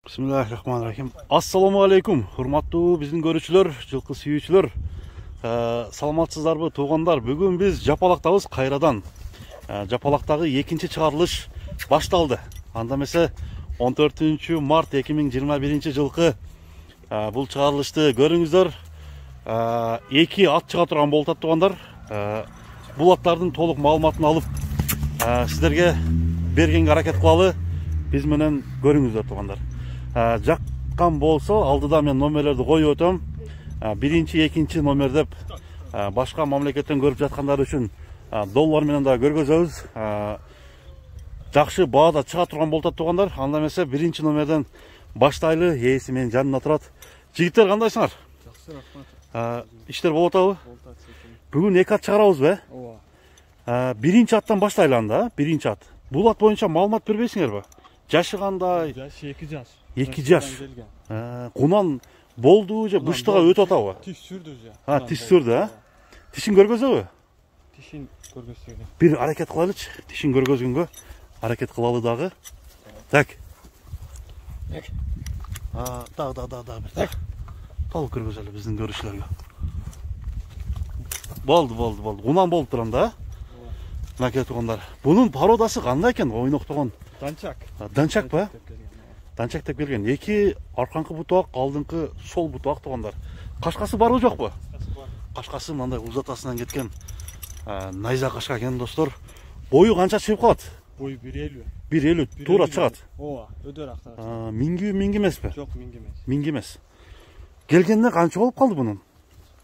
Bismillahirrahmanirrahim. Assalamu alaikum. Hurmattуу биздин көрүүчүлөр, жылкы сүйүүчүлөр. Саламатсыздарбы, туугандар? Бүгүн биз Жапалактабыз кайрадан. Жапалактагы экинчи чыгарылыш башталды. Анда эмесе 14 март 2021 жылкы бул чыгарылышты көрүңүздөр. Эки ат чыга турган болуп атат, туугандар. Бул аттардын толук маалыматын алып, сиздерге бергенге аракет кылалы. Биз менен көрүңүздөр, туугандар. Жаккан болсо, алдыда мен номерлерди коюп өтөм. Биринчи, экинчи номер деп башка мамлекеттен көрүп жаткандар үчүн доллар менен да көргөзөбүз. Жакшы баада чыга турган болуп атат, туугандар. Анда эмесе биринчи номерден баштайлы. Ээси менин жанымда турат. Жигиттер, кандайсыңар? Жакшы, рахмат. Иштер болуп атабы? Болуп атат. Бүгүн эки ат чыгарабызбы? Ооба. Биринчи аттан баштайлы анда, биринчи ат. Бул ат боюнча маалымат бербейсиңерби? Жашы кандай? Жашы 2 жаш. 2 жаш. Кунан болду же быштыга өтүп атабы? Тиш сүрдү же. Тиш сүрдү, Тишин көргөзөбү? Тишин көргөзсөк. Бир аракет кылайлычы. Тишин көргөзгөнгө аракет кылалы дагы. Так. Так. Толук көргөзөлү биздин көрүүчүлөргө. Болду. Кунан болуп турганда, Мынакей туугандар. Бунун породасы кандай экен? Ойноктогон. Данчак. Данчак ба? Данчак деп келген. Эки арканкы бутак, алдыңкы сол бутак, туугандар. Кашкасы барбы жокпу? Кашкасы мындай узатасынан кеткен найза кашка экен, достор. Бою канча чыгып калат? Бою 1.50. 1.50 туура чыгат. Ооба, өдөр актагат. Минги эмеспи? Жок, минги эмес. Минги эмес. Келгенде канча болуп калды бунун?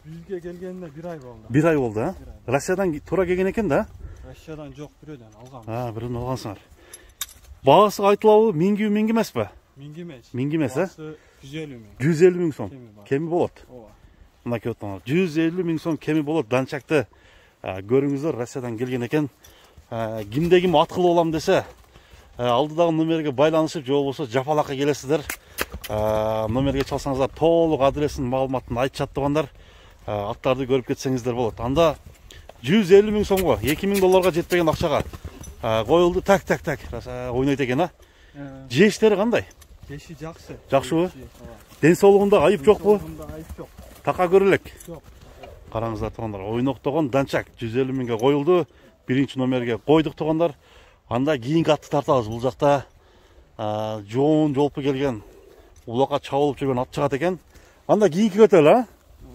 Бизге келгенде 1 ай болду. 1 ай болду, Россиядан туура келген экен да? Россиядан жок, бирөөдөн алгам. Бирөөдөн алгансыңар. Баасы айтылабы? Минги эмеспи? Минги эмес. Минги эмес, 150 миң. 150 миң сом. Кеми болот. Ооба. Мынакей отоңор. 150 миң сом кеми болот. Данчакты көрүңүздөр, Россиядан келген экен. Кимде ким ат кылып алам десе, алдыдагы номерге байланышып, же болбосо Жапалакка келесиздер. Номерге чалсаңыздар толук адресин, маалыматын айтышат, туугандар. Аттарды көрүп кетсеңиздер болот. Анда 150 миң сомго, 2 миң долларга жетпеген акчага коюлду. Так. Ойнойт экен, Жештери кандай? Жеши жакшы. Жакшыбы? Ден соолугунда айып жокпу? Айып жок. Така көрүлөк. Жок. Караңыздар, туугандар. Ойноктогон данчак 150 миңге коюлду. Биринчи номерге койдук, туугандар. Анда кийинки атты тартабыз. Бул жакта жоон жолпу келген, улакка чабылып жүргөн ат чыгат экен. Анда кийинки өтөлү,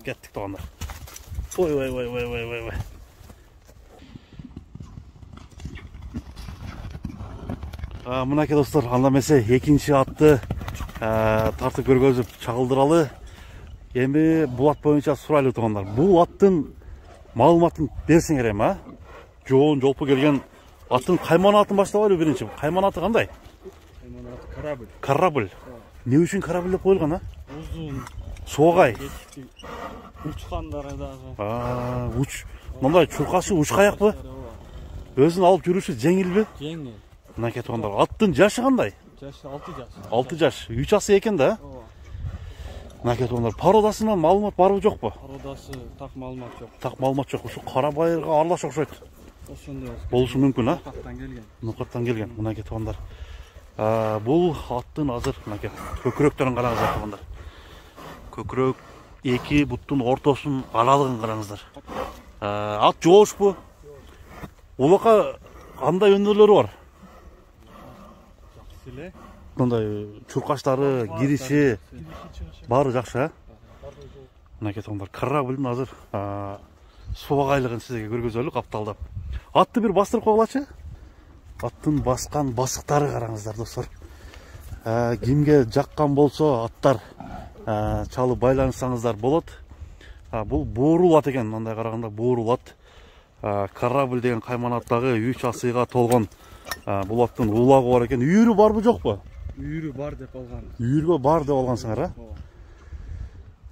Кеттик, туугандар. Ой. Мынакей достор, анда эмесе экинчи атты тартып көргөзүп чагылдыралы. Эми бул ат боюнча сурайлы, туугандар. Бул аттын маалыматын берсеңер эми, жоон жолпу келген аттын кайманатын баштабайлы биринчи. Кайманаты кандай? Корабль. Корабль. Не үчүн корабль деп коюлган, Узун. Соогай. Учкандары дагы. Мындай чуркашы учкаякпы? Өзүн алып жүрүшү жеңилби? Жеңил. Мынакей туугандар, аттын жашы кандай? Жашы 6 жаш. 6 жаш. 3 асы экен да? Ооба. Мынакей туугандар, породасынан маалымат барбы жокпу? Породасы так маалымат жок. Так маалымат жок. Ушу кара байырга аралаш окшойт. Ошондой Болушу мүмкүн, Нокаттан келген. Нокаттан келген. Мынакей туугандар. Бул аттын азыр мынакей көкүрөктөрүн караңыздар, туугандар. Көкүрөк эки буттун ортосунун аралыгын караңыздар. Ат жоошпу? Улакка кандай өнөрлөрү бар? Силе. Мындай чуркаштары, кириши баары жакшы, Мынакей туугандар, кораблдын азыр соогайлыгын сизге көргөзөлү капталдап. Атты бир бастырып койгулачы. Аттын баскан басыктары караңыздар, достор. Кимге жаккан болсо аттар чалып байланышсаңыздар болот. Бул боорул ат экен, мындай караганда боорул ат. Корабль деген кайманаттагы 3 асыйга толгон бул аттын улагы бар экен. Үйүрү барбы жокпу? Үйүрү бар деп алган. Үйүргө бар деп алгансыңар,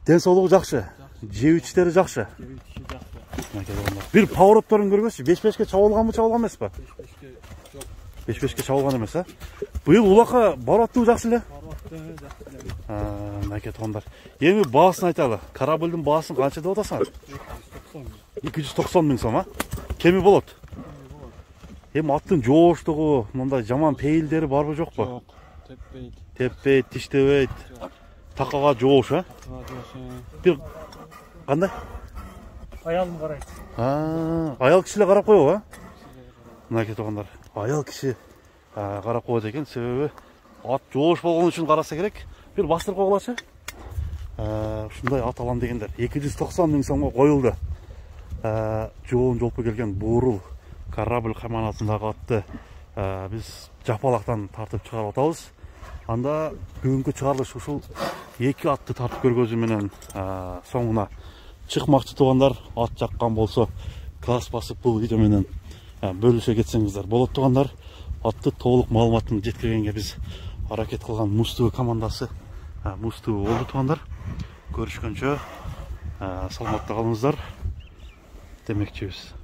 Ден соолугу жакшы. Жеп ичтери жакшы. Бир поворотторун көргөзчү. 5-5ке чабылганбы, чабылган эмеспи? 5-5ке жок. 5-5ке чабылган эмес, Быйыл улакка бараттуу жакшы эле. Мынакей туугандар. Эми баасын айталы. Кораблдын баасын канча деп атасыңар? 290 миң сом, Кеми болот? Эми аттын жооштугу, мындай жаман пейилдери барбы жокпу? Жок, теппейт. теппейт, тиштебейт, такага жоош, а? Бир кандай? Аялым карайт. Аял кишилер карап коебу, а? Мынакей туугандар, аял киши карап коет экен, себеби ат жоош болгон үчүн караса керек. Бир бастырып койгулачы. Ушундай ат алам дегендер 290 миң сомго коюлду. Жоон жолпу келген буурул корабль каманатындагы атты биз Жапалактан тартып чыгарып атабыз. Анда бүгүнкү чыгарылыш ушул эки атты тартып көргөзүү менен соңуна чыкмакчы туугандар. Ат жаккан болсо класс басып бул видео менен бөлүшө кетсеңиздер болот туугандар. Атты толук маалыматын жеткиргенге биз аракет кылган Муз-ТV командасы Муз-ТV болду туугандар. Көрүшкөнчө саламатта калыңыздар демекчибиз.